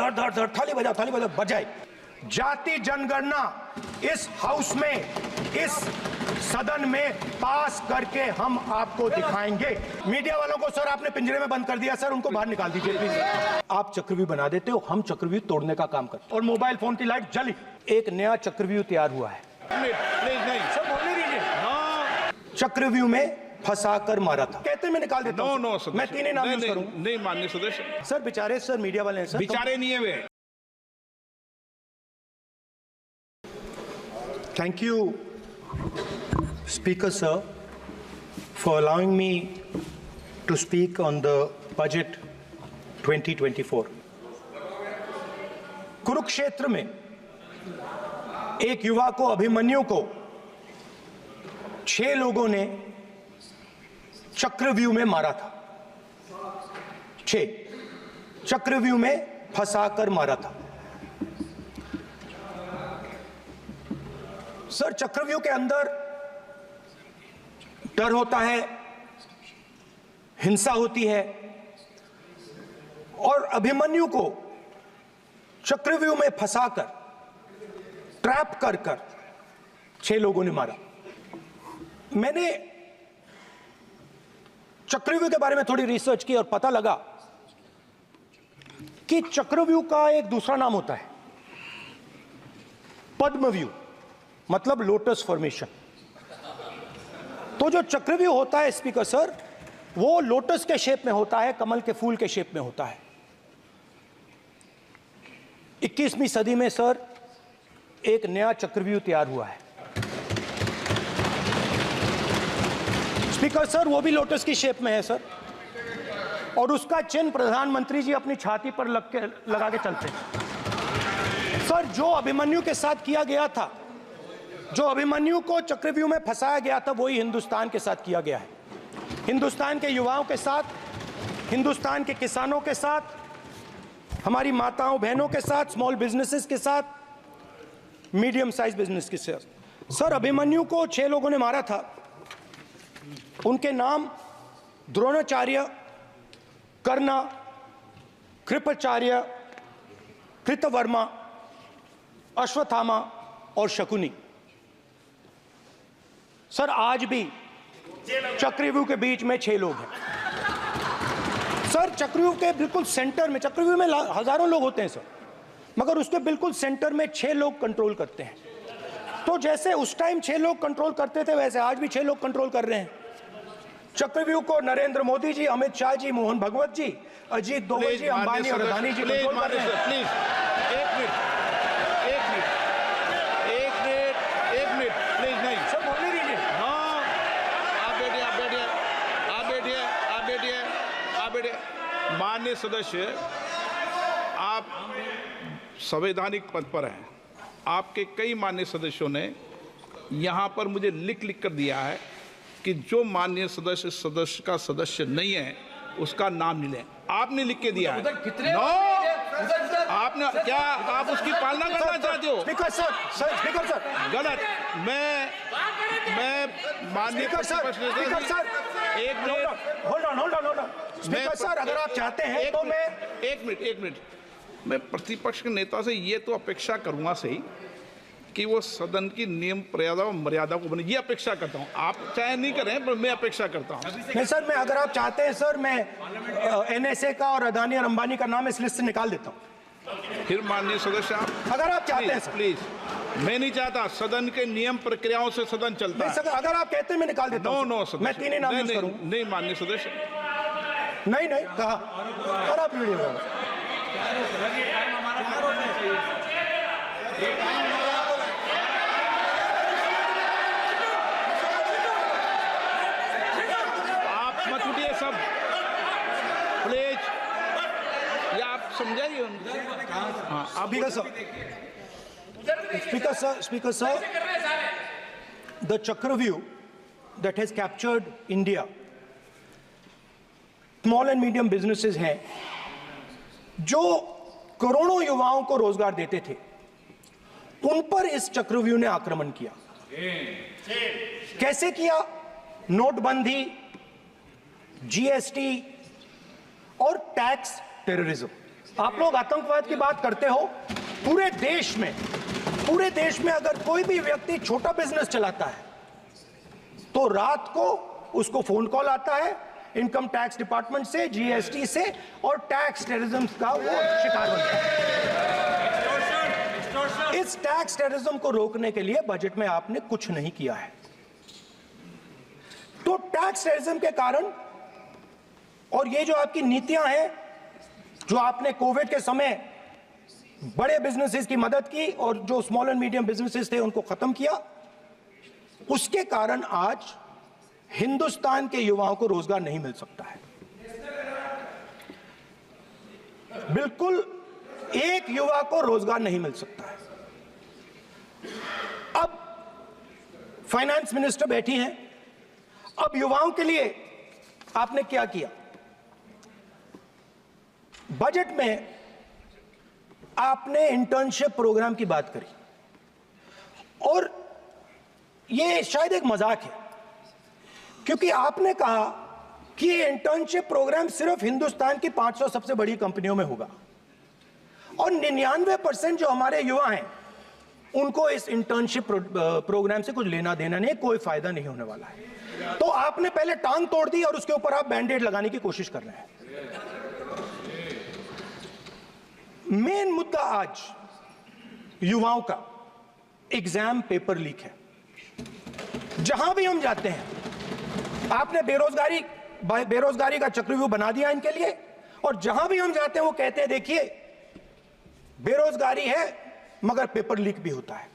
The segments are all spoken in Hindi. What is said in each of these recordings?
धड़ धड़ धड़ थाली बजा बजाए। जाति जनगणना इस हाउस में, इस सदन में पास करके हम आपको दिखाएंगे। मीडिया वालों को सर आपने पिंजरे में बंद कर दिया, सर उनको बाहर निकाल दीजिए प्लीज। आप चक्रव्यूह बना देते हो, हम चक्रव्यूह तोड़ने का काम करते हैं। और मोबाइल फोन की लाइट जली, एक नया चक्रव्यूह तैयार हुआ है। प्लीज नहीं सर बोलने दीजिए। चक्रव्यूह में फंसा कर मारा था, कहते मैं निकाल देता हूं। नो मैं तीन ही नाम यूज करूंगा। नहीं माननीय सदस्य। सर बेचारे, सर मीडिया वाले हैं सर, बेचारे नहीं है वे। Thank you, Speaker sir, for allowing me to speak on the budget 2024. Kurukshetra में एक युवा को, अभिमन्यु को 6 लोगों ने चक्रव्यूह में मारा था। 6 चक्रव्यूह में फंसाकर मारा था। सर चक्रव्यूह के अंदर डर होता है, हिंसा होती है, और अभिमन्यु को चक्रव्यूह में फंसाकर, ट्रैप कर 6 लोगों ने मारा। मैंने चक्रव्यूह के बारे में थोड़ी रिसर्च की और पता लगा कि चक्रव्यूह का एक दूसरा नाम होता है पद्मव्यूह, मतलब लोटस फॉर्मेशन। तो जो चक्रव्यूह होता है स्पीकर सर, वो लोटस के शेप में होता है, कमल के फूल के शेप में होता है। 21वीं सदी में सर एक नया चक्रव्यूह तैयार हुआ है स्पीकर सर, वो भी लोटस की शेप में है सर, और उसका चिन्ह प्रधानमंत्री जी अपनी छाती पर लगा के चलते हैं। सर जो अभिमन्यु के साथ किया गया था, जो अभिमन्यु को चक्रव्यूह में फंसाया गया था, वही हिंदुस्तान के साथ किया गया है। हिंदुस्तान के युवाओं के साथ, हिंदुस्तान के किसानों के साथ, हमारी माताओं बहनों के साथ, स्मॉल बिजनेसेस के साथ, मीडियम साइज बिजनेस के साथ। सर अभिमन्यु को 6 लोगों ने मारा था। उनके नाम द्रोणाचार्य, कर्ण, कृपाचार्य, कृतवर्मा, अश्वत्थामा और शकुनी। सर आज भी चक्रव्यूह के बीच में 6 लोग हैं। सर चक्रव्यूह के बिल्कुल सेंटर में, चक्रव्यूह में हजारों लोग होते हैं सर, मगर उसके बिल्कुल सेंटर में 6 लोग कंट्रोल करते हैं। तो जैसे उस टाइम 6 लोग कंट्रोल करते थे, वैसे आज भी 6 लोग कंट्रोल कर रहे हैं। चक्रव्यूह को नरेंद्र मोदी जी, अमित शाह जी, मोहन भगवत जी, अजीत दोवल जी, अंबानी और अदानी जी कंट्रोल कर रहे हैं। प्लीज एक मिनट प्लीज नहीं सर बोलने दीजिए। हाँ आप बैठिए। माननीय सदस्य, आप संवैधानिक पद पर हैं। आपके कई माननीय सदस्यों ने यहाँ पर मुझे लिख कर दिया है कि जो माननीय सदस्य का सदस्य नहीं है उसका नाम नहीं लें। आपने लिख के दिया है। नो, आपने क्या, आप उसकी पालना करना चाहते हो? स्पीकर सर गलत। मैं माननीय सर एक minute hold on speaker sir, अगर आप चाहते हैं तो मैं एक मिनट मैं प्रतिपक्ष के नेता से ये तो अपेक्षा करूंगा सही कि वो सदन की नियम मर्यादा को बने, ये अपेक्षा करता हूं। आप चाहे नहीं करें, पर मैं अपेक्षा करता हूं। नहीं सर, मैं अगर आप चाहते हैं सर, मैं NSA का और अदानी और अंबानी का नाम इस लिस्ट से निकाल देता हूं। फिर माननीय सदस्य आप, अगर आप चाहते हैं सर। प्लीज, मैं नहीं चाहता। सदन के नियम प्रक्रियाओं से सदन चलता है। सर अगर आप कहते हैं मैं निकाल देता हूं। नो मैं 3 ही नाम यूज करूंगा। नहीं माननीय सदस्य, नहीं कहा, और आप वीडियो मत उठिए सब प्लीज, या आप समझाइए। हाँ आप Speaker sir, the Chakravyu that has captured India, small and medium businesses हैं जो करोड़ों युवाओं को रोजगार देते थे, उन पर इस चक्रव्यूह ने आक्रमण किया। कैसे किया? नोटबंदी, GST और टैक्स टेररिज्म, आप लोग आतंकवाद की बात करते हो। पूरे देश में अगर कोई भी व्यक्ति छोटा बिजनेस चलाता है तो रात को उसको फोन कॉल आता है इनकम टैक्स डिपार्टमेंट से, जीएसटी से, और टैक्स टेररिज्म का वो शिकार बनता है। इस टैक्स टेररिज्म को रोकने के लिए बजट में आपने कुछ नहीं किया है। तो टैक्स टेररिज्म के कारण और ये जो आपकी नीतियां हैं, जो आपने कोविड के समय बड़े बिजनेसेस की मदद की और जो स्मॉल एंड मीडियम बिजनेसेस थे उनको खत्म किया, उसके कारण आज हिंदुस्तान के युवाओं को रोजगार नहीं मिल सकता है। बिल्कुल एक युवा को रोजगार नहीं मिल सकता है। अब फाइनेंस मिनिस्टर बैठी हैं, अब युवाओं के लिए आपने क्या किया? बजट में आपने इंटर्नशिप प्रोग्राम की बात करी और यह शायद एक मजाक है, क्योंकि आपने कहा कि ये इंटर्नशिप प्रोग्राम सिर्फ हिंदुस्तान की 500 सबसे बड़ी कंपनियों में होगा और 99% जो हमारे युवा हैं उनको इस इंटर्नशिप प्रोग्राम से कुछ लेना देना नहीं, कोई फायदा नहीं होने वाला है। तो आपने पहले टांग तोड़ दी और उसके ऊपर आप बैंडेड लगाने की कोशिश कर रहे हैं। मेन मुद्दा आज युवाओं का एग्जाम पेपर लीक है। जहां भी हम जाते हैं, आपने बेरोजगारी का चक्रव्यूह बना दिया इनके लिए, और जहां भी हम जाते हैं वो कहते हैं देखिए बेरोजगारी है मगर पेपर लीक भी होता है।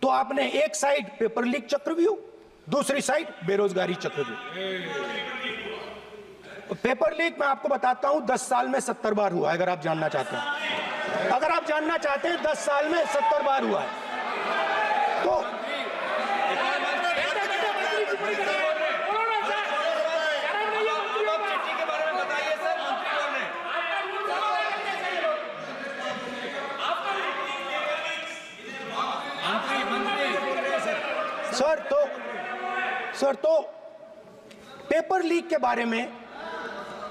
तो आपने एक साइड पेपर लीक चक्रव्यूह, दूसरी साइड बेरोजगारी चक्रव्यूह। पेपर लीक मैं आपको बताता हूं 10 साल में 70 बार हुआ है। अगर आप जानना चाहते हैं 10 साल में 70 बार हुआ है। तो सर तो पेपर लीक के बारे में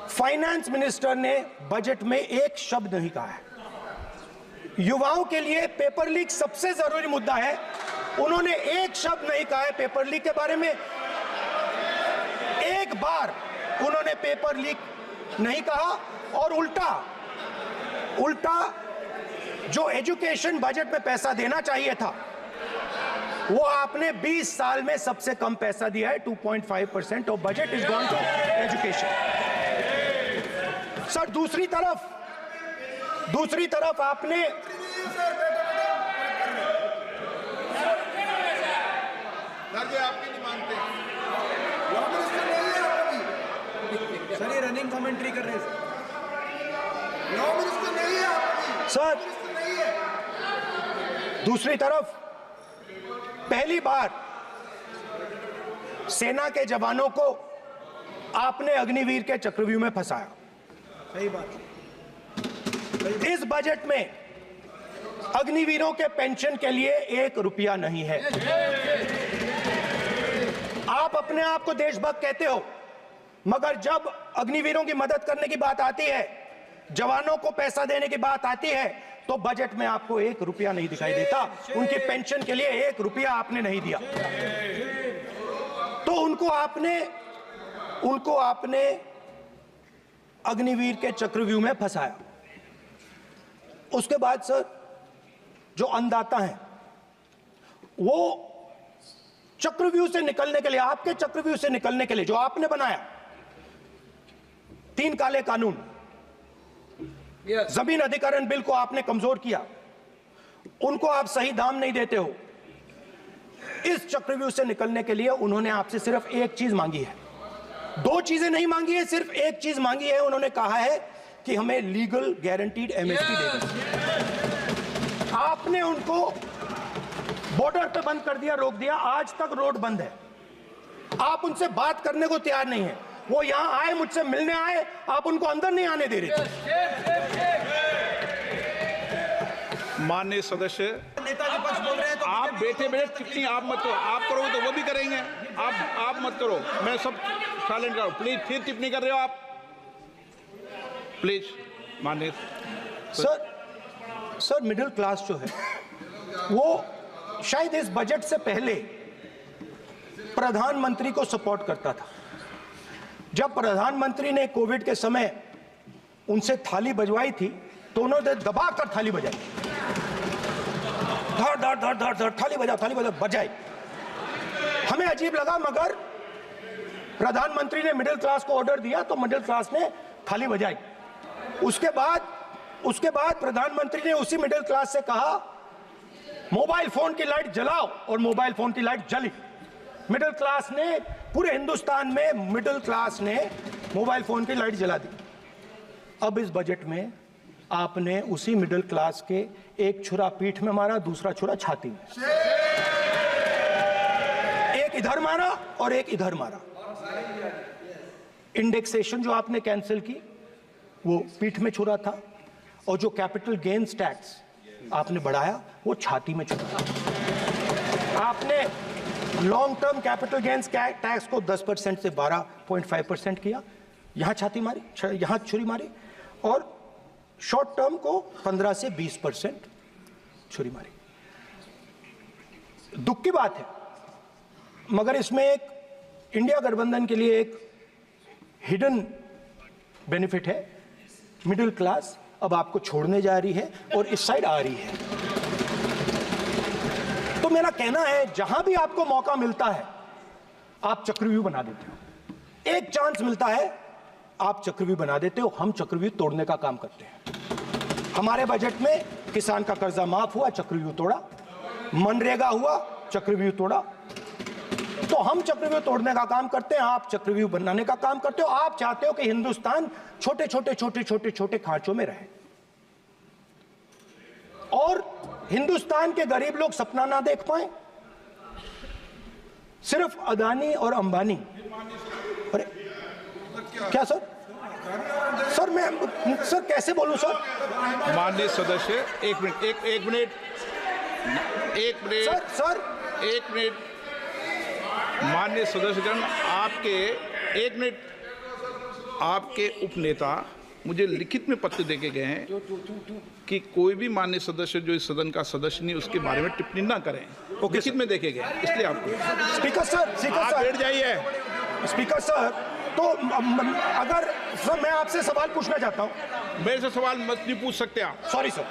फाइनेंस मिनिस्टर ने बजट में एक शब्द नहीं कहा है। युवाओं के लिए पेपर लीक सबसे जरूरी मुद्दा है, उन्होंने एक शब्द नहीं कहा है पेपर लीक के बारे में। एक बार उन्होंने पेपर लीक नहीं कहा और उल्टा जो एजुकेशन बजट में पैसा देना चाहिए था वो आपने 20 साल में सबसे कम पैसा दिया है। 2.5% of budget is gone to education. Sir दूसरी तरफ आपने आपकी नहीं मानते सर, ये रनिंग कमेंट्री कर रहे हैं सर। दूसरी तरफ पहली बार सेना के जवानों को आपने अग्निवीर के चक्रव्यूह में फंसाया। सही बात। इस बजट में अग्निवीरों के पेंशन के लिए 1 रुपया नहीं है। आप अपने आप को देशभक्त कहते हो, मगर जब अग्निवीरों की मदद करने की बात आती है, जवानों को पैसा देने की बात आती है, तो बजट में आपको 1 रुपया नहीं दिखाई देता। उनकी पेंशन के लिए 1 रुपया आपने नहीं दिया। तो उनको आपने अग्निवीर के चक्रव्यूह में फंसाया। उसके बाद सर जो अन्नदाता हैं वो चक्रव्यूह से निकलने के लिए, आपके चक्रव्यूह से निकलने के लिए जो आपने बनाया 3 काले कानून, जमीन अधिग्रहण बिल को आपने कमजोर किया, उनको आप सही दाम नहीं देते हो। इस चक्रव्यूह से निकलने के लिए उन्होंने आपसे सिर्फ एक चीज मांगी है, 2 चीजें नहीं मांगी है, सिर्फ एक चीज मांगी है। उन्होंने कहा है कि हमें लीगल गारंटीड एमएसपी दे दें। आपने उनको बॉर्डर पे बंद कर दिया, रोक दिया, आज तक रोड बंद है। आप उनसे बात करने को तैयार नहीं है। वो यहां आए, मुझसे मिलने आए, आप उनको अंदर नहीं आने दे रहे थे। माननीय सदस्य, नेताजी पक्ष बोल रहे हैं तो आप बैठे टिप्पणी आप मत करो। आप करोगे तो वो भी करेंगे। आप मत करो, मैं सब साइलेंट करो प्लीज। फिर टिप्पणी कर रहे हो आप, प्लीज। माननीय सर मिडिल क्लास जो है वो शायद इस बजट से पहले प्रधानमंत्री को सपोर्ट करता था। जब प्रधानमंत्री ने कोविड के समय उनसे थाली बजवाई थी तो उन्होंने दबाकर थाली बजाई, धड़ धड़ धड़ धड़ धड़ थाली बजा बजाई। हमें अजीब लगा, मगर प्रधानमंत्री ने मिडिल क्लास को ऑर्डर दिया तो मिडिल क्लास ने थाली बजाई। उसके बाद प्रधानमंत्री ने उसी मिडिल क्लास से कहा मोबाइल फोन की लाइट जलाओ, और मोबाइल फोन की लाइट जली। मिडिल क्लास ने, पूरे हिंदुस्तान में मिडिल क्लास ने मोबाइल फोन की लाइट जला दी। अब इस बजट में आपने उसी मिडिल क्लास के एक छुरा पीठ में मारा, दूसरा छुरा छाती में, एक इधर मारा और एक इधर मारा। इंडेक्सेशन जो आपने कैंसिल की वो पीठ में छुरा था, और जो कैपिटल गेन्स टैक्स आपने बढ़ाया वो छाती में छुरा। आपने long term capital gains tax को 10% से 12.5% किया, यहां छाती मारी, यहां छुरी मारी, और शॉर्ट टर्म को 15 से 20% छुरी मारी। दुख की बात है, मगर इसमें एक इंडिया गठबंधन के लिए एक हिडन बेनिफिट है। मिडिल क्लास अब आपको छोड़ने जा रही है और इस साइड आ रही है। तो मेरा कहना है, जहां भी आपको मौका मिलता है आप चक्रव्यूह बना देते हो। एक चांस मिलता है आप चक्रव्यूह बना देते हो। हम चक्रव्यूह तोड़ने का काम करते हैं। हमारे बजट में किसान का कर्जा माफ हुआ, चक्रव्यूह तोड़ा। मनरेगा हुआ, चक्रव्यूह तोड़ा। तो हम चक्रव्यूह तोड़ने का काम करते हैं, आप चक्रव्यूह बनाने का काम करते हो। आप चाहते हो कि हिंदुस्तान छोटे छोटे खांचों में रहे, और हिंदुस्तान के गरीब लोग सपना ना देख पाए। सिर्फ अदानी और अंबानी। अरे क्या सर मैं कैसे बोलूं सर? माननीय सदस्य, एक मिनट माननीय सदस्यगण, आपके उपनेता मुझे लिखित में पत्र देके गए हैं कि कोई भी माननीय सदस्य जो इस सदन का सदस्य नहीं उसके बारे में टिप्पणी ना करें। लिखित में देखे गए, इसलिए आपको। स्पीकर सर आप बैठ जाइए। स्पीकर सर, तो अगर सर मैं आपसे सवाल पूछना चाहता हूं। मेरे से सवाल मत नहीं पूछ सकते आप। Sorry sir.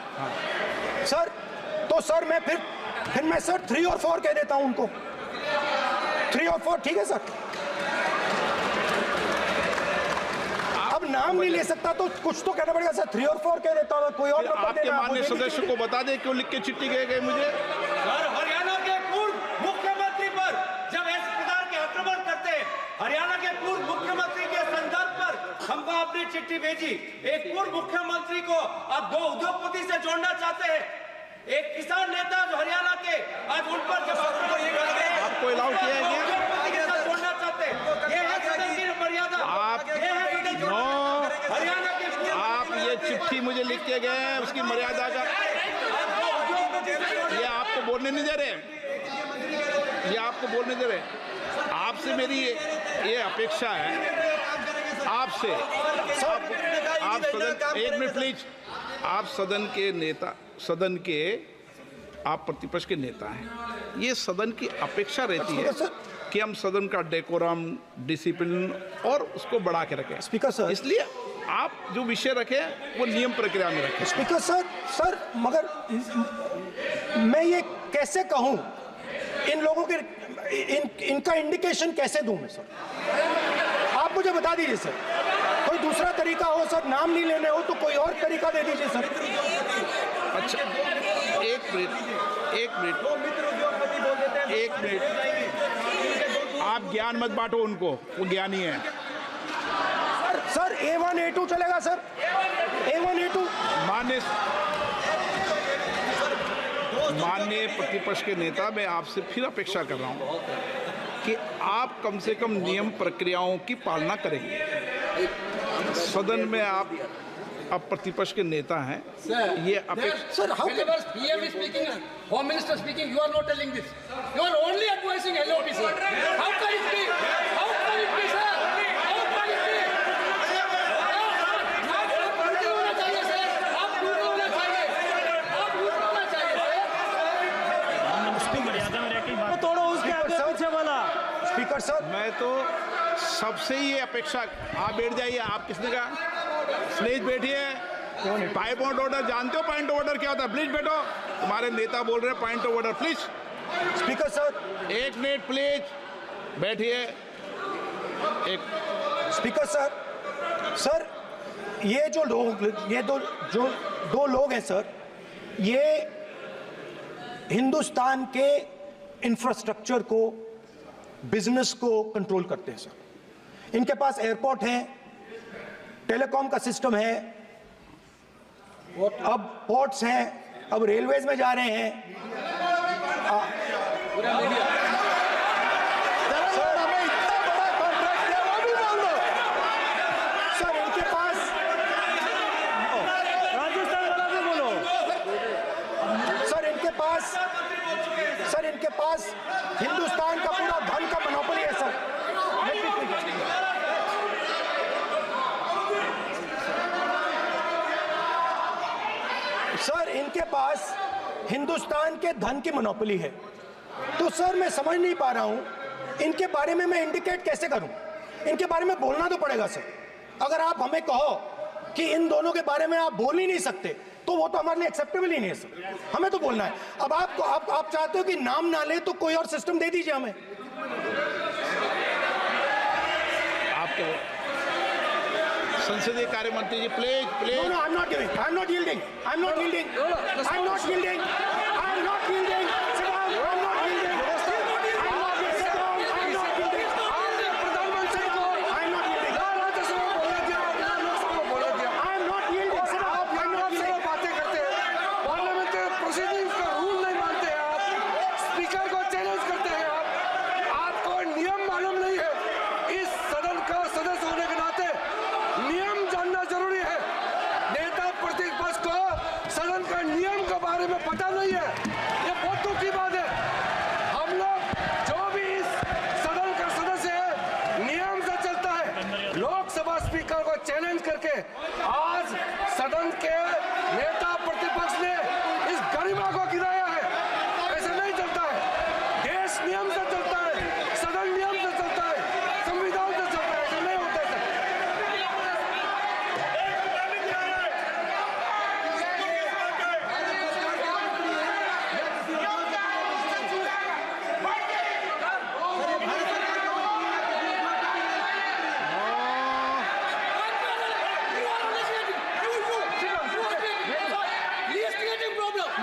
सर तो सर मैं फिर मैं सर 3 और 4 कह देता हूं उनको। 3 और 4 ठीक है सर? अब नाम नहीं ले सकता तो कुछ तो कहना पड़ेगा सर। 3 और 4 कह देता हूं, कोई और नंबर आपके देना। माननीय सदस्य को बता दें क्यों लिख के चिट्ठी गए मुझे। सर, हरियाणा के पूर्व मुख्यमंत्री पर जब इस प्रकार के आक्रमण करते हैं, हरियाणा के पूर्व मुख्यमंत्री के संदर्भ पर हमको आपने चिट्ठी भेजी। एक पूर्व मुख्यमंत्री को आप 2 उद्योगपति से जोड़ना चाहते हैं, एक किसान नेता जो हरियाणा के, आज उन पर जब आपको अलाउ किया है उद्योगपति के साथ जोड़ना चाहते हैं। ये है सदन की मर्यादा। हरियाणा के आप ये चिट्ठी मुझे लिख के गए हैं, उसकी मर्यादा का ये आपको बोलने नहीं दे रहे, ये आपको बोलने दे रहे। आपसे मेरी ये अपेक्षा है, आपसे आप सदन, एक मिनट प्लीज, आप सदन के नेता, सदन के आप प्रतिपक्ष के नेता हैं। ये सदन की अपेक्षा रहती है कि हम सदन का डेकोरम, डिसिप्लिन और उसको बढ़ा के रखें। स्पीकर सर, इसलिए आप जो विषय रखें वो नियम प्रक्रिया में रखें। स्पीकर सर मगर मैं ये कैसे कहूं, इन लोगों के इनका इंडिकेशन कैसे दूं मैं सर? आप मुझे बता दीजिए सर, कोई दूसरा तरीका हो सर, नाम नहीं लेने हो तो कोई और तरीका दे दीजिए सर। अच्छा, एक मिनट, आप ज्ञान मत बांटो उनको, वो ज्ञानी है। सर A1 A2 चलेगा सर? A1 A2 माननीय प्रतिपक्ष के नेता, मैं आपसे फिर अपेक्षा कर रहा हूं कि आप कम से कम नियम प्रक्रियाओं की पालना करेंगे। सदन में आप प्रतिपक्ष के नेता हैं, ये अपेक्षा। Sir how PM is speaking, Home Minister speaking, you are not telling this. You are only advising LOP, sir. How can it be? How can it be, sir? How can it be? आप पूरे स्पीकर सर, मैं तो सबसे ही अपेक्षा, आप बैठ जाइए। आप किसने कहा? प्लीज बैठिए। पॉइंट ऑफ ऑर्डर जानते हो? पॉइंट ऑफ ऑर्डर क्या होता है? प्लीज बैठो। तुम्हारे नेता बोल रहे हैं point of order, please. Speaker sir, 1 minute please, बैठिए। एक स्पीकर सर, सर ये जो दो लोग हैं सर, ये हिंदुस्तान के इंफ्रास्ट्रक्चर को, बिजनेस को कंट्रोल करते हैं सर। इनके पास एयरपोर्ट है, टेलीकॉम का सिस्टम है, अब पोर्ट्स हैं, अब रेलवेज में जा रहे हैं। सर हमें इतना बड़ा कॉन्ट्रैक्ट है, वो भी बोल दो। सर इनके पास, राजस्थान वाला भी बोलो। सर इनके पास हिंदुस्तान का पूरा धन का मोनोपोली है सर। सर इनके पास हिंदुस्तान के धन की मोनोपोली है। तो सर मैं समझ नहीं पा रहा हूं इनके बारे में मैं इंडिकेट कैसे करूं। इनके बारे में बोलना तो पड़ेगा सर। अगर आप हमें कहो कि इन दोनों के बारे में आप बोल ही नहीं सकते तो वो तो हमारे लिए एक्सेप्टेबल ही नहीं है सर। हमें तो बोलना है। अब आप चाहते हो कि नाम ना ले तो कोई और सिस्टम दे दीजिए हमें। आपके संसदीय कार्य मंत्री ji, please please. No, I'm not giving. I'm not yielding. I'm not yielding. I'm not yielding. I'm not yielding. Sit down. I'm not yielding. I'm not yielding. Sit down. I'm not yielding. आपने प्रधानमंत्री को I'm not yielding. राज्यसभा में बोला दिया, लोकसभा में बोला दिया। I'm not yielding. Sit down. आप I'm not से yielding. बातें करते हैं, पार्लियामेंट्री प्रोसीडिंग्स का रूल नहीं मानते हैं आप, स्पीकर को चैलेंज करते हैं आप। आपको नियम मालूम नहीं है। इस सदन का सदस्य होने के नाते नियम जानना जरूरी है। नेता प्रतिपक्ष को सदन का नियम के बारे में पता नहीं है, ये बहुत दुख की बात है। हम लोग जो भी इस सदन का सदस्य है नियम से चलता है। लोकसभा स्पीकर को चैलेंज करके आज सदन के नेता प्रतिपक्ष ने इस गरिमा को गिराया है। ऐसे नहीं चलता है। देश नियम से चलता है, सदन नियम से चलता है, संविधान से चलता है। ऐसे नहीं होता है।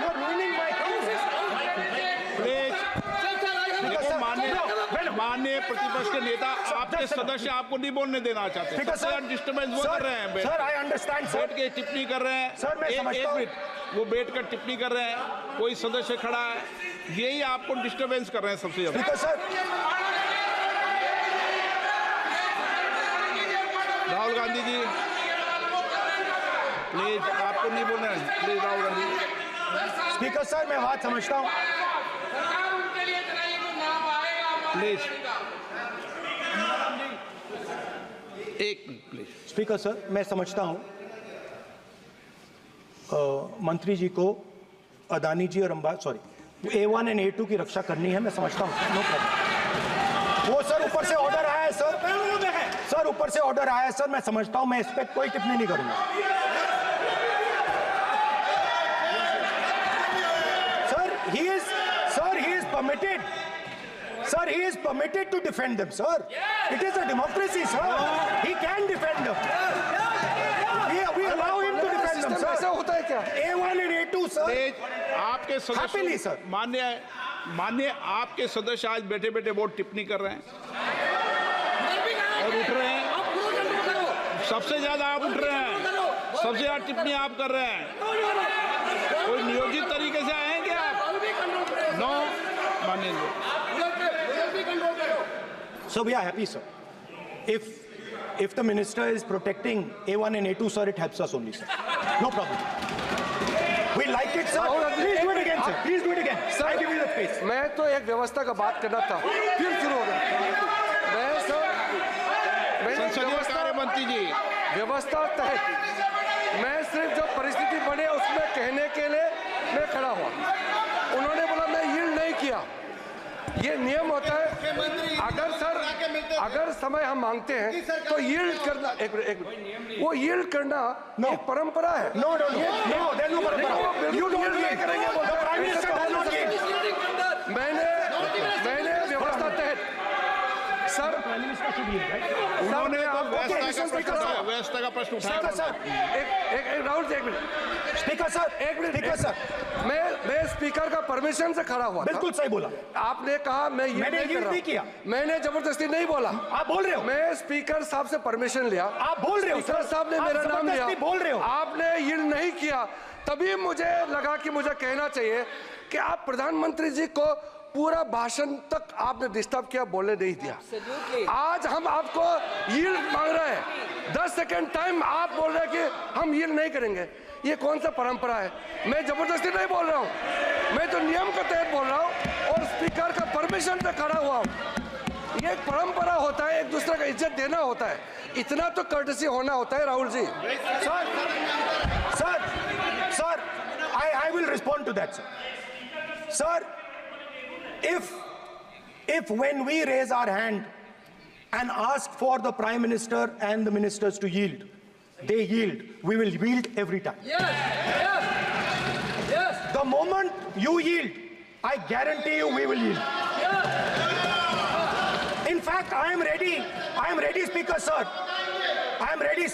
You're ruining my case. Please देखो, माननीय प्रतिपक्ष के नेता, आपके सदस्य आपको नहीं बोलने देना चाहते। स्पीकर सर, डिस्टर्बेंस वो कर रहे हैं। बैठ सर आई अंडरस्टैंड सर। बैठ के टिप्पणी कर रहे हैं। सर, मैं समझता एक हूं। मिनट, वो बैठ कर टिप्पणी कर रहे हैं, कोई सदस्य खड़ा है, यही आपको डिस्टर्बेंस कर रहे हैं सबसे ज्यादा। Speaker sir, Rahul Gandhi ji please, आपको नहीं बोलना है। Please Rahul Gandhi speaker sir मैं बात समझता हूँ। प्लीज, एक मिनट प्लीज। स्पीकर सर मैं समझता हूँ मंत्री जी को अदानी जी और A1 एंड A2 की रक्षा करनी है। मैं समझता हूँ, नो प्रॉब्लम। वो सर ऊपर से ऑर्डर आया है सर। सर ऊपर से ऑर्डर आया है सर, मैं समझता हूँ। मैं इस पर कोई टिप्पणी नहीं करूंगा। Sir he is permitted. Sir, he is permitted to defend them, sir. It is a democracy, sir. He can defend them. We allow him to defend them, ऐसा sir. होता है क्या? A1 and A2, sir. Please, आपके Happily, सदस्य, sir. मान्य आपके सदस्य आज बैठे बैठे बहुत टिप्पणी कर रहे हैं और उठ रहे हैं। सबसे ज्यादा आप उठ रहे हैं, सबसे ज्यादा टिप्पणी आप कर रहे हैं। कोई नियोजित तरीके से आए हैं क्या आप? नो, मानिए। So we are happy, sir. If the minister is protecting A1 and A2, sir, it helps us only, sir. No problem. We like it, sir. Please do it again, sir. Please do it again. Sir, I give you the space. मैं तो एक व्यवस्था का बात करना था, फिर शुरू हो गया। मैं सर, संसदीय कार्य मंत्री जी, व्यवस्था तहत मैं सिर्फ जो परिस्थिति बने उसमें कहने के लिए मैं खड़ा हुआ। उन्होंने बोला मैं यील्ड नहीं किया। ये नियम होता है। अगर सर अगर समय हम मांगते हैं तो यील्ड करना, एक मिनट, वो यील्ड करना एक परंपरा है। No no no, there no परंपरा। यू यील्ड नहीं करेंगे बोलते हैं। Prime minister does not yield. मैंने व्यवस्था तहत सर उन्होंने तो व्यवस्था का प्रश्न उठाया। सर एक राहुल जी, एक मिनट स्पीकर सर, एक मिनट स्पीकर सर, मैं स्पीकर का परमिशन से खड़ा हुआ था। बिल्कुल सही बोला आपने कहा मैं ये मैंने नहीं कर रहा नहीं किया। मैंने जबरदस्ती नहीं बोला। आप बोल रहे हो, मैं स्पीकर साहब से परमिशन लिया। आप बोल रहे हो स्पीकर साहब ने आप मेरा नाम लिया। जबरदस्ती बोल रहे हो। आपने ये नहीं किया, तभी मुझे लगा कि मुझे कहना चाहिए कि आप प्रधानमंत्री जी को पूरा भाषण तक आपने डिस्टर्ब किया, बोलने नहीं दिया। आज हम आपको यील्ड मांग रहे हैं, 10 सेकंड टाइम आप बोल रहे हैं कि हम यील्ड नहीं करेंगे। ये कौन सा परंपरा है? मैं जबरदस्ती नहीं बोल रहा हूँ, मैं तो नियम के तहत बोल रहा हूँ और स्पीकर का परमिशन से खड़ा हुआ हूँ। ये एक परंपरा होता है, एक दूसरे का इज्जत देना होता है, इतना तो कर्टसी होना होता है। Rahul ji, sir, I will respond to that, sir. Sir, if when we raise our hand and ask for the Prime Minister and the ministers to yield, they yield, we will yield every time. Yes. The moment you yield, I guarantee you we will yield. In fact, I am ready, Speaker, sir. I am ready.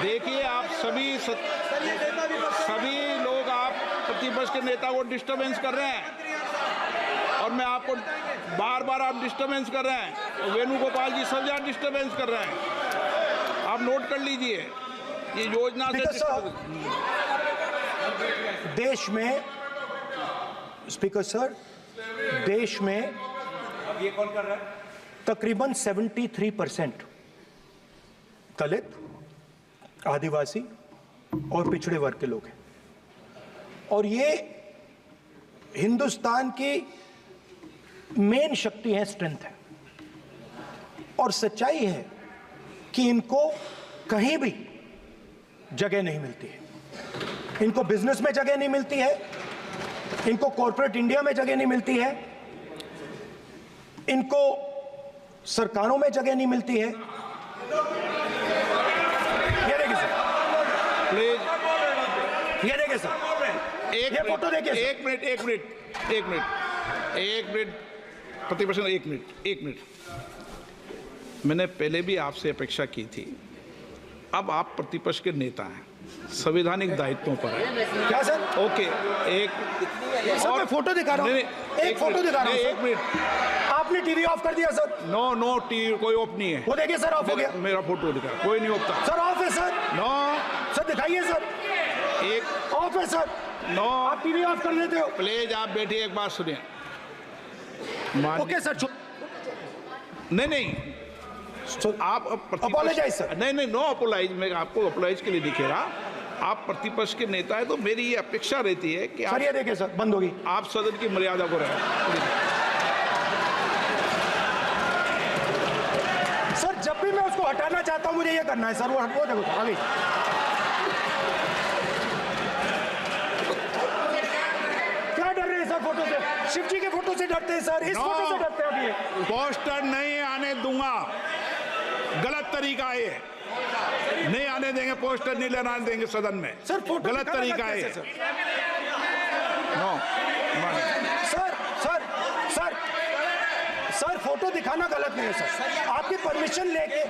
देखिए, आप सभी लोग आप प्रतिपक्ष के नेता को डिस्टर्बेंस कर रहे हैं और मैं आपको बार आप डिस्टर्बेंस कर रहे हैं और वेणुगोपाल जी सब जगह डिस्टर्बेंस कर रहे हैं। आप नोट कर लीजिए, ये योजना से देश में, स्पीकर सर, देश में अब ये कौन कर रहा है? तकरीबन 73% दलित, आदिवासी और पिछड़े वर्ग के लोग हैं और ये हिंदुस्तान की मेन शक्ति है, स्ट्रेंथ है। और सच्चाई है कि इनको कहीं भी जगह नहीं मिलती है। इनको बिजनेस में जगह नहीं मिलती है, इनको कॉर्पोरेट इंडिया में जगह नहीं मिलती है, इनको सरकारों में जगह नहीं मिलती है। ये देखिए सर, ये फोटो देखिए। एक मिनट प्रतिपक्ष, एक मिनट। मैंने पहले भी आपसे अपेक्षा की थी, अब आप प्रतिपक्ष के नेता हैं, संवैधानिक दायित्वों पर है। क्या सर? ओके, सर मैं फोटो दिखा रहा हूँ, एक फोटो दिखा रहा हूँ। एक मिनट, आपने टीवी ऑफ कर दिया सर? नो टीवी कोई ऑफ नहीं है। वो देखिए सर, ऑफ हो गया। मेरा फोटो दिखा, कोई नहीं ऑफ था सर। ऑफ है सर? नो सर दिखाइए सर, एक ऑफ है सर। नो, आप टीवी ऑफ कर लेते हो? प्लीज आप बैठिए, एक बात सुनिए। ओके सर, नहीं आप अपोलोजाइज सर। नहीं, नो अपोलाइज, मैं आपको अपोलाइज के लिए दिखे रहा। आप प्रतिपक्ष के नेता है तो मेरी ये अपेक्षा रहती है कि सर ये देखिए सर, बंद होगी। आप सदन की मर्यादा को रखें। सर जब भी मैं उसको हटाना चाहता हूं मुझे ये करना है सर, वो देखो आगे। क्या डर रहे हैं सर फोटो से? शिव जी के फोटो से डरते हैं सर, इस फोटो से डरते हैं। अभी पोस्टर नहीं आने दूंगा, गलत तरीका है, नहीं आने देंगे, पोस्टर नहीं लेना देंगे सदन में। सर फोटो गलत तरीका है। नो सर फोटो दिखाना गलत नहीं है सर। आपकी परमिशन लेके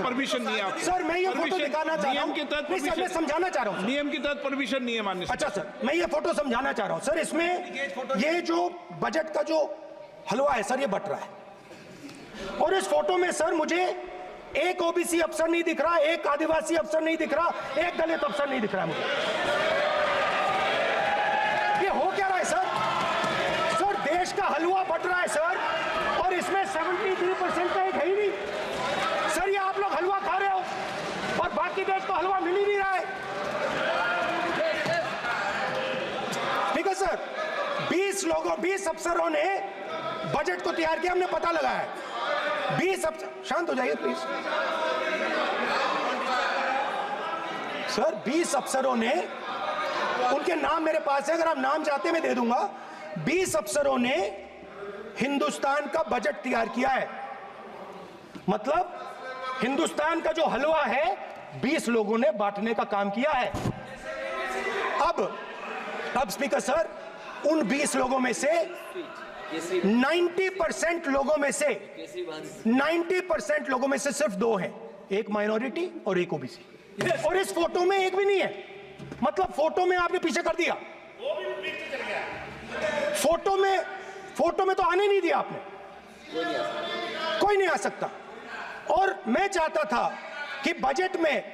परमिशन नहीं है आपको। सर मैं ये फोटो दिखाना चाह रहा हूँ, मैं समझाना चाह रहा हूँ। नियम के तहत परमिशन नहीं है माननीय। अच्छा सर, मैं ये फोटो समझाना चाह रहा हूँ सर। इसमें ये जो बजट का जो हलवा है सर, ये बट रहा है और इस फोटो में सर मुझे एक ओबीसी अफसर नहीं दिख रहा, एक आदिवासी अफसर नहीं दिख रहा, एक दलित अफसर नहीं दिख रहा है मुझे। ये हो क्या रहा है सर? सर देश का हलवा बट रहा है सर और इसमें 73% का एक है ही नहीं सर। ये आप लोग हलवा खा रहे हो और बाकी देश को हलवा मिल ही नहीं रहा है। 20 अफसरों ने बजट को तैयार किया, हमने पता लगाया है। 20 अफसर, शांत हो जाइए प्लीज सर। 20 अफसरों ने, उनके नाम मेरे पास है, अगर आप नाम चाहते मैं दे दूंगा। 20 अफसरों ने हिंदुस्तान का बजट तैयार किया है। मतलब हिंदुस्तान का जो हलवा है 20 लोगों ने बांटने का काम किया है। अब स्पीकर सर, उन 20 लोगों में से 90% लोगों में से 90% लोगों में से सिर्फ 2 हैं, एक माइनॉरिटी और एक ओबीसी। और इस फोटो में एक भी नहीं है। मतलब फोटो में आपने पीछे कर दिया, फोटो में तो आने नहीं दिया आपने, कोई नहीं आ सकता। और मैं चाहता था कि बजट में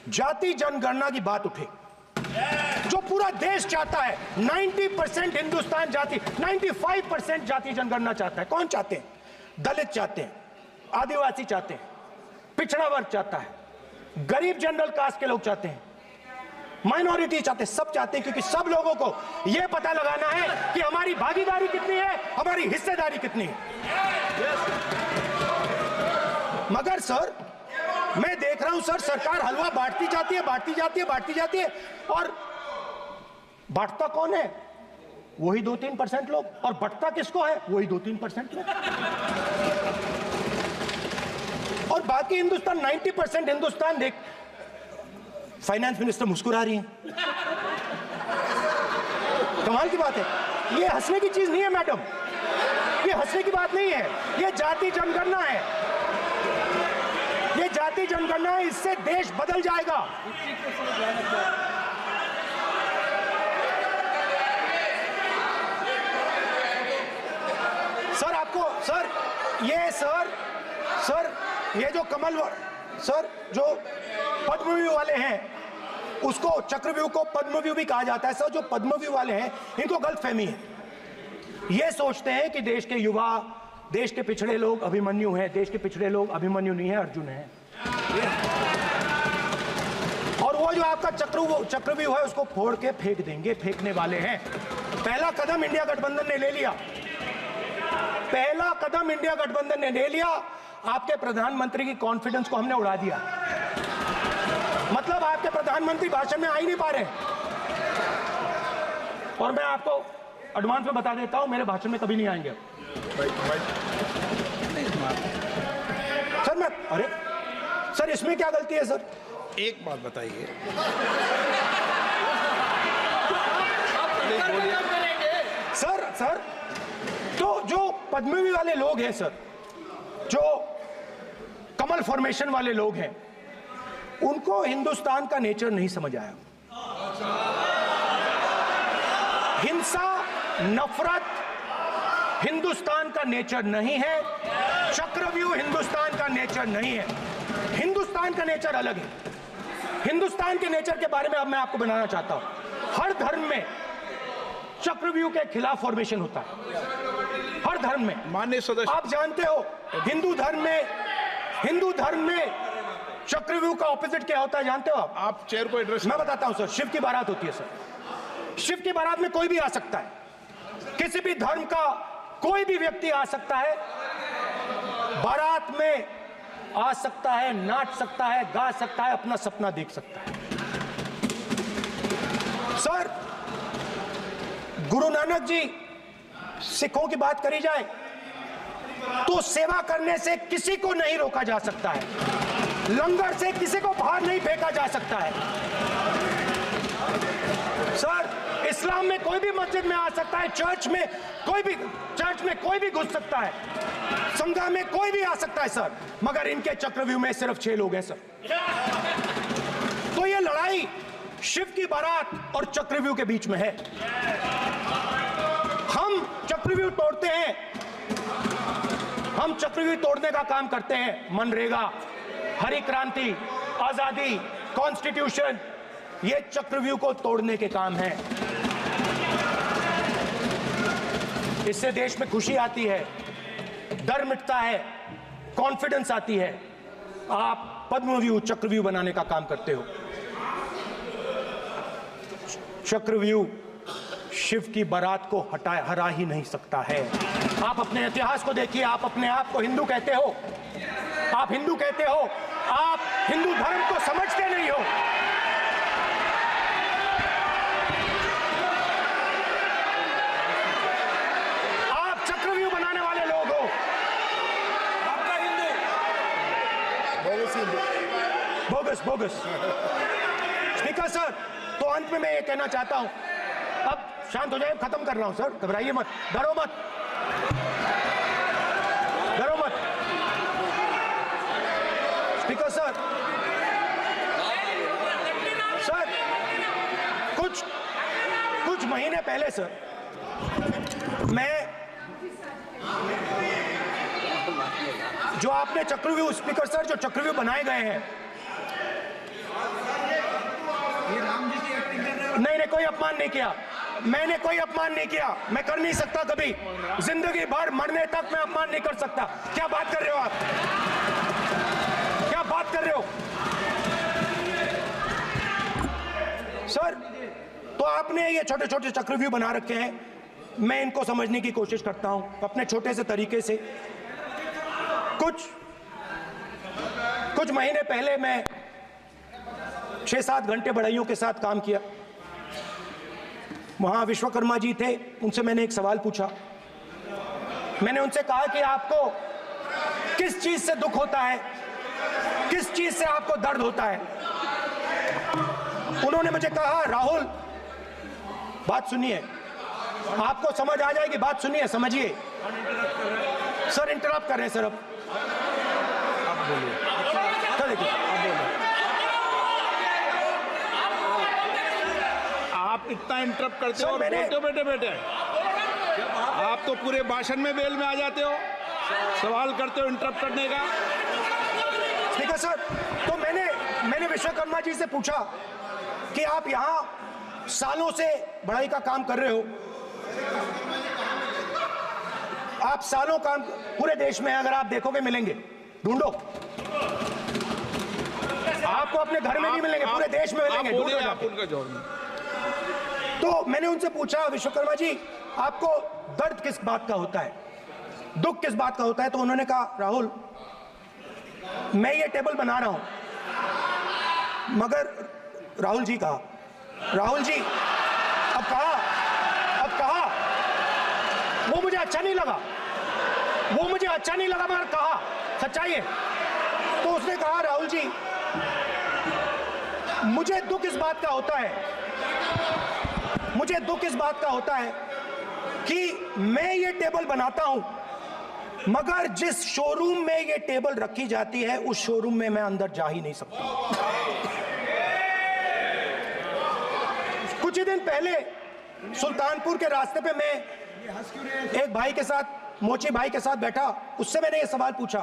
जाति जनगणना की बात उठे, जो पूरा देश चाहता है। 90% हिंदुस्तान जाति, 95% जाति जनगणना चाहता है। कौन चाहते हैं? दलित चाहते हैं, आदिवासी चाहते हैं, पिछड़ा वर्ग चाहता है, गरीब जनरल कास्ट के लोग चाहते हैं, माइनॉरिटी चाहते हैं, सब चाहते हैं, क्योंकि सब लोगों को यह पता लगाना है कि हमारी भागीदारी कितनी है, हमारी हिस्सेदारी कितनी है। मगर सर, मैं देख रहा हूं सर, सरकार हलवा बांटती जाती है, और बांटता कौन है? वही 2-3% लोग, और बंटता किसको है? वही 2-3% लोग। और बाकी हिंदुस्तान, 90% हिंदुस्तान देख। फाइनेंस मिनिस्टर मुस्कुरा रही हैं, कमाल की बात है। ये हंसने की चीज नहीं है मैडम, ये हंसने की बात नहीं है, ये जाति जनगणना है, ये जाति जनगणना है। इससे देश बदल जाएगा। सर आपको सर ये जो सर जो पद्मव्यूह वाले हैं, उसको चक्रव्यूह को पद्मव्यूह भी कहा जाता है। सर जो पद्मव्यूह वाले हैं, इनको गलतफहमी है। ये सोचते हैं कि देश के युवा, देश के पिछड़े लोग अभिमन्यु हैं। देश के पिछड़े लोग अभिमन्यु नहीं है, अर्जुन है। और वो जो आपका चक्रव्यूह है, उसको फोड़ के फेंक देंगे, फेंकने वाले हैं। पहला कदम इंडिया गठबंधन ने ले लिया, आपके प्रधानमंत्री की कॉन्फिडेंस को हमने उड़ा दिया। मतलब आपके प्रधानमंत्री भाषण में आ ही नहीं पा रहे। और मैं आपको एडवांस में बता देता हूं, मेरे भाषण में कभी नहीं आएंगे। सर इसमें क्या गलती है? सर एक बात बताइए, सर तो जो पद्मव्यूह वाले लोग हैं सर, जो कमल फॉर्मेशन वाले लोग हैं, उनको हिंदुस्तान का नेचर नहीं समझ आया। हिंसा, नफरत हिंदुस्तान का नेचर नहीं है। चक्रव्यूह हिंदुस्तान का नेचर नहीं है। हिंदुस्तान का नेचर अलग है। हिंदुस्तान के नेचर के बारे में अब मैं आपको बनाना चाहता हूं। हर धर्म में चक्रव्यूह के खिलाफ फॉर्मेशन होता है, हर धर्म में। माननीय सदस्य, आप जानते हो हिंदू धर्म में चक्रव्यूह का ऑपोजिट क्या होता है, जानते हो आप चेयर को एड्रेस। मैं बताता हूं सर। शिव की बारात होती है सर, शिव की बारात में कोई भी आ सकता है, किसी भी धर्म का कोई भी व्यक्ति आ सकता है, बारात में आ सकता है, नाच सकता है, गा सकता है, अपना सपना देख सकता है। सर गुरु नानक जी, सिखों की बात करी जाए तो सेवा करने से किसी को नहीं रोका जा सकता है, लंगर से किसी को बाहर नहीं फेंका जा सकता है। सर इस्लाम में कोई भी मस्जिद में आ सकता है, चर्च में कोई भी घुस सकता है, संघा में कोई भी आ सकता है सर, मगर इनके चक्रव्यूह में सिर्फ 6 लोग हैं सर। तो ये लड़ाई शिव की बारात और चक्रव्यूह के बीच में है। हम चक्रव्यूह तोड़ते हैं, हम चक्रव्यूह तोड़ने का काम करते हैं। मनरेगा, हरी क्रांति, आजादी, कॉन्स्टिट्यूशन, ये चक्रव्यूह को तोड़ने के काम है। इससे देश में खुशी आती है, डर मिटता है, कॉन्फिडेंस आती है। आप पद्मव्यूह चक्रव्यूह बनाने का काम करते हो। चक्रव्यूह शिव की बारात को हरा ही नहीं सकता है। आप अपने इतिहास को देखिए, आप अपने आप को हिंदू कहते हो, आप हिंदू कहते हो, आप हिंदू धर्म को समझते नहीं हो। आप चक्रव्यूह बनाने वाले लोग हो। आपका हिंदू बोगस। स्पीकर सर, तो अंत में मैं ये कहना चाहता हूं, अब शांत हो जाए, खत्म कर रहा हूं सर, घबराइए मत, डरो मत। स्पीकर सर, कुछ महीने पहले सर, मैं जो आपने चक्रव्यूह, स्पीकर सर, जो चक्रव्यूह बनाए गए हैं, ये राम जी की एक्टिंग कर रहे हो। नहीं, कोई अपमान नहीं किया, मैंने कोई अपमान नहीं किया, मैं कर नहीं सकता कभी, जिंदगी भर मरने तक मैं अपमान नहीं कर सकता। क्या बात कर रहे हो आप, क्या बात कर रहे हो सर? तो आपने ये छोटे छोटे चक्रव्यूह बना रखे हैं, मैं इनको समझने की कोशिश करता हूं अपने छोटे से तरीके से। कुछ महीने पहले मैं 6-7 घंटे बढ़इयों के साथ काम किया। वहां विश्वकर्मा जी थे, उनसे मैंने एक सवाल पूछा। मैंने उनसे कहा कि आपको किस चीज से दुख होता है, किस चीज से आपको दर्द होता है? उन्होंने मुझे कहा, राहुल बात सुनिए, आपको समझ आ जाएगी, बात सुनिए, समझिए। सर इंटरप्ट कर रहे हैं सर, अब बोलिए, सर देखिए, आप इतना इंटरप्ट करते सर, हो और मैंने- बोलते हो बेटे आप तो पूरे भाषण में बेल में आ जाते हो, सवाल करते हो इंटरप्ट करने का। स्पीकर सर, तो मैंने विश्वकर्मा जी से पूछा कि आप यहां सालों से बढ़ाई का काम कर रहे हो, आप सालों काम पूरे देश में, अगर आप देखोगे मिलेंगे, ढूंढो, आपको अपने घर में नहीं मिलेंगे, पूरे देश में मिलेंगे, आप बोलिए, ढूंढो आप जाके। उनका जवाब दीजिए। तो मैंने उनसे पूछा, विश्वकर्मा जी आपको दर्द किस बात का होता है, दुख किस बात का होता है? तो उन्होंने कहा, राहुल मैं ये टेबल बना रहा हूं, मगर राहुल जी कहा, राहुल जी अब कहा वो मुझे अच्छा नहीं लगा, मगर कहा सच्चाई है। तो उसने कहा, राहुल जी मुझे दुख इस बात का होता है कि मैं ये टेबल बनाता हूं, मगर जिस शोरूम में ये टेबल रखी जाती है उस शोरूम में मैं अंदर जा ही नहीं सकता। कुछ ही दिन पहले सुल्तानपुर के रास्ते पे मैं एक भाई के साथ, मोची भाई के साथ बैठा, उससे मैंने ये सवाल पूछा,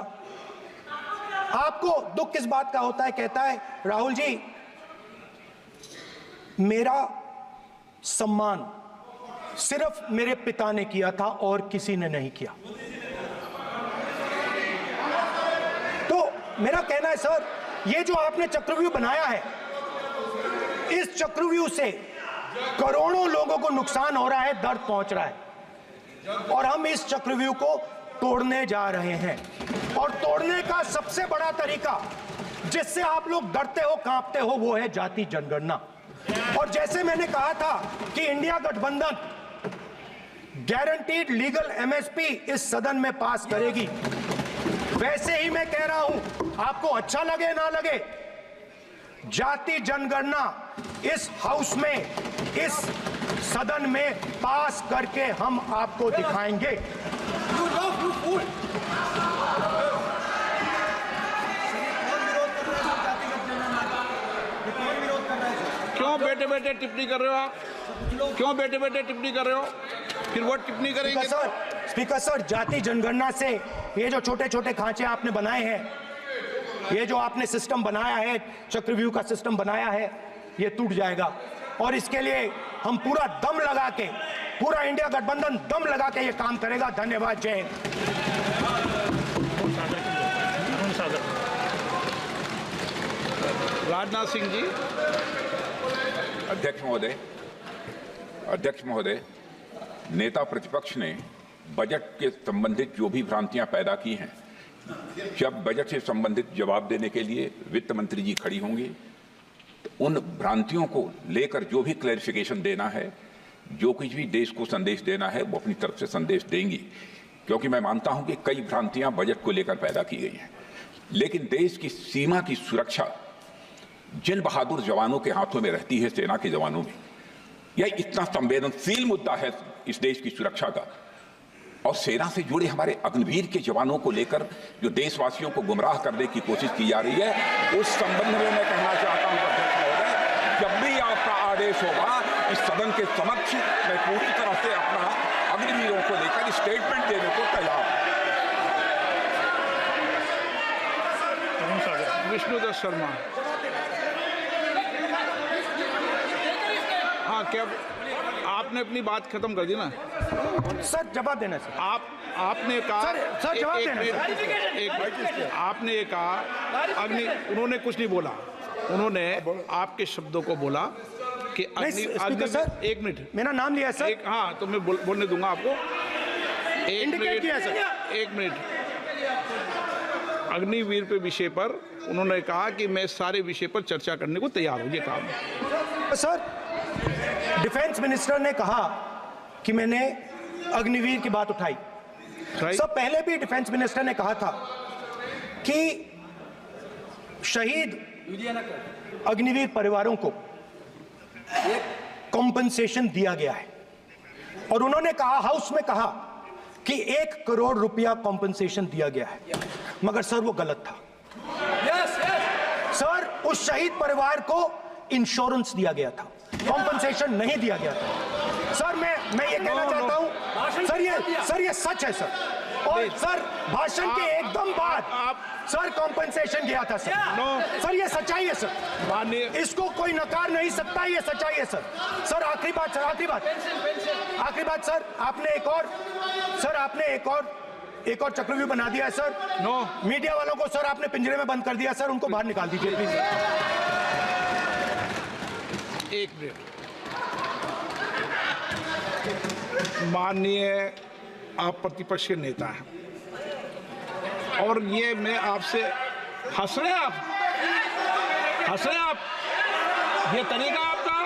आपको दुख किस बात का होता है? कहता है, राहुल जी मेरा सम्मान सिर्फ मेरे पिता ने किया था और किसी ने नहीं किया। तो मेरा कहना है सर, ये जो आपने चक्रव्यूह बनाया है, इस चक्रव्यूह से करोड़ों लोगों को नुकसान हो रहा है, दर्द पहुंच रहा है, और हम इस चक्रव्यूह को तोड़ने जा रहे हैं। और तोड़ने का सबसे बड़ा तरीका जिससे आप लोग डरते हो, कांपते हो, वो है जाति जनगणना। और जैसे मैंने कहा था कि इंडिया गठबंधन गारंटीड लीगल एमएसपी इस सदन में पास करेगी, वैसे ही मैं कह रहा हूं, आपको अच्छा लगे ना लगे, जाति जनगणना इस हाउस में, इस सदन में पास करके हम आपको दिखाएंगे। क्यों बेटे बेटे टिप्पणी कर रहे हो आप? क्यों बेटे बेटे टिप्पणी कर रहे हो? फिर वो टिप्पणी करेंगे। स्पीकर सर, जाति जनगणना से ये जो छोटे छोटे खांचे आपने बनाए हैं, ये जो आपने सिस्टम बनाया है, चक्रव्यूह का सिस्टम बनाया है, ये टूट जाएगा। और इसके लिए हम पूरा दम लगा के, पूरा इंडिया गठबंधन दम लगा के ये काम करेगा। धन्यवाद, जय हिंद। राजनाथ सिंह जी। अध्यक्ष महोदय, अध्यक्ष महोदय, नेता प्रतिपक्ष ने बजट के संबंधित जो भी भ्रांतियां पैदा की हैं, जब बजट से संबंधित जवाब देने के लिए वित्त मंत्री जी खड़ी होंगी तो उन भ्रांतियों को लेकर जो भी क्लैरिफिकेशन देना है, जो कुछ भी देश को संदेश देना है, वो अपनी तरफ से संदेश देंगी। क्योंकि मैं मानता हूं कि कई भ्रांतियां बजट को लेकर पैदा की गई हैं, लेकिन देश की सीमा की सुरक्षा जिन बहादुर जवानों के हाथों में रहती है, सेना के जवानों में, यह इतना संवेदनशील मुद्दा है इस देश की सुरक्षा का। और सेना से जुड़े हमारे अग्निवीर के जवानों को लेकर जो देशवासियों को गुमराह करने की कोशिश की जा रही है, उस संबंध में मैं कहना चाहता हूं अध्यक्ष महोदय, जब भी आपका आदेश होगा इस सदन के समक्ष मैं पूरी तरह से अपना अग्निवीरों को लेकर स्टेटमेंट देने को तैयार हूं। विष्णुदत्त शर्मा। हाँ, क्या आपने अपनी बात खत्म कर दी ना? सर जवाब देना सर। आपने कहा सर जवाब देना आपने कहा उन्होंने कुछ नहीं बोला, उन्होंने आपके शब्दों को बोला कि सर एक मिनट, मेरा नाम लिया सर। हाँ, तो मैं बोलने दूंगा आपको। इंडिकेट किया सर। एक मिनट। अग्निवीर पे विषय पर उन्होंने कहा कि मैं सारे विषय पर चर्चा करने को तैयार हूं, ये कहा। सर डिफेंस मिनिस्टर ने कहा कि मैंने अग्निवीर की बात उठाई। सर पहले भी डिफेंस मिनिस्टर ने कहा था कि शहीद अग्निवीर परिवारों को कॉम्पनसेशन दिया गया है, और उन्होंने कहा, हाउस में कहा कि 1 करोड़ रुपया कॉम्पनसेशन दिया गया है, मगर सर वो गलत था। सर उस शहीद परिवार को इंश्योरेंस दिया गया था, कॉम्पनसेशन नहीं दिया गया था। सर मैं ये कहना चाहता हूं सर, ये सच है सर। और सर भाषण के एकदम बाद सर कॉम्पनसेशन गया था सर। सर ये सच्चाई है सर, इसको कोई नकार नहीं सकता, ये सच्चाई है सर। सर आखिरी बात सर, आपने एक और चक्रव्यूह बना दिया है सर। मीडिया वालों को सर आपने पिंजरे में बंद कर दिया सर, उनको बाहर निकाल दीजिए प्लीज। एक मिनट। माननीय आप प्रतिपक्ष के नेता हैं और ये मैं आपसे हंस रहे हैं आप, ये तरीका आपका,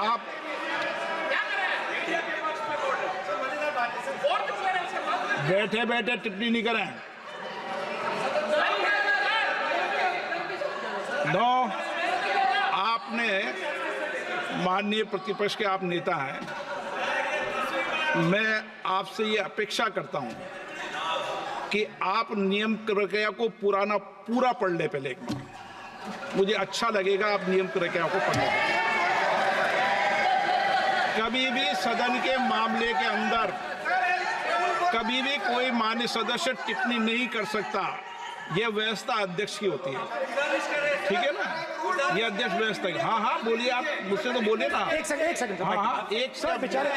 आप बैठे बैठे टिप्पणी नहीं करें। आपने माननीय प्रतिपक्ष के आप नेता हैं, मैं आपसे ये अपेक्षा करता हूं कि आप नियम प्रक्रिया को पूरा पढ़ ले पहले एक बार। मुझे अच्छा लगेगा आप नियम प्रक्रिया को पढ़ लें। कभी भी सदन के मामले के अंदर कभी भी कोई माननीय सदस्य टिप्पणी नहीं कर सकता, यह व्यवस्था अध्यक्ष की होती है, ठीक है ना? ये अध्यक्ष व्यवस्था की। हाँ बोलिए, आप मुझसे तो बोले ना। एक सेकंड सर बेचारे,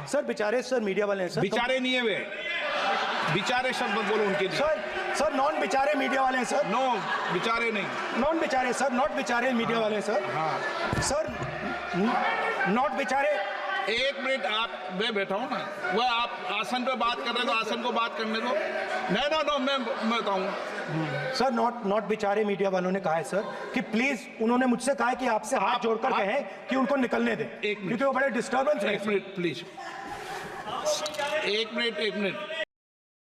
सर बेचारे सर मीडिया वाले हैं सर। बेचारे नहीं है वे, बेचारे शब्द बोलो उनके लिए। सर नॉन बेचारे मीडिया वाले हैं सर। नो बेचारे नहीं, नॉन बेचारे सर, नॉट बेचारे मीडिया वाले हैं सर। हाँ सर नॉट बेचारे। एक मिनट, आप मैं बैठा हूँ ना, वह आप आसन पे बात कर रहे हो तो आसन को बात करने दो। नो मैं बताऊँ सर, नॉट बेचारे मीडिया वालों ने कहा है सर कि प्लीज, उन्होंने मुझसे कहा है कि आपसे हाथ जोड़कर कहें कि उनको निकलने दें, क्योंकि वो बड़े डिस्टर्बेंस है। एक मिनट प्लीज, एक मिनट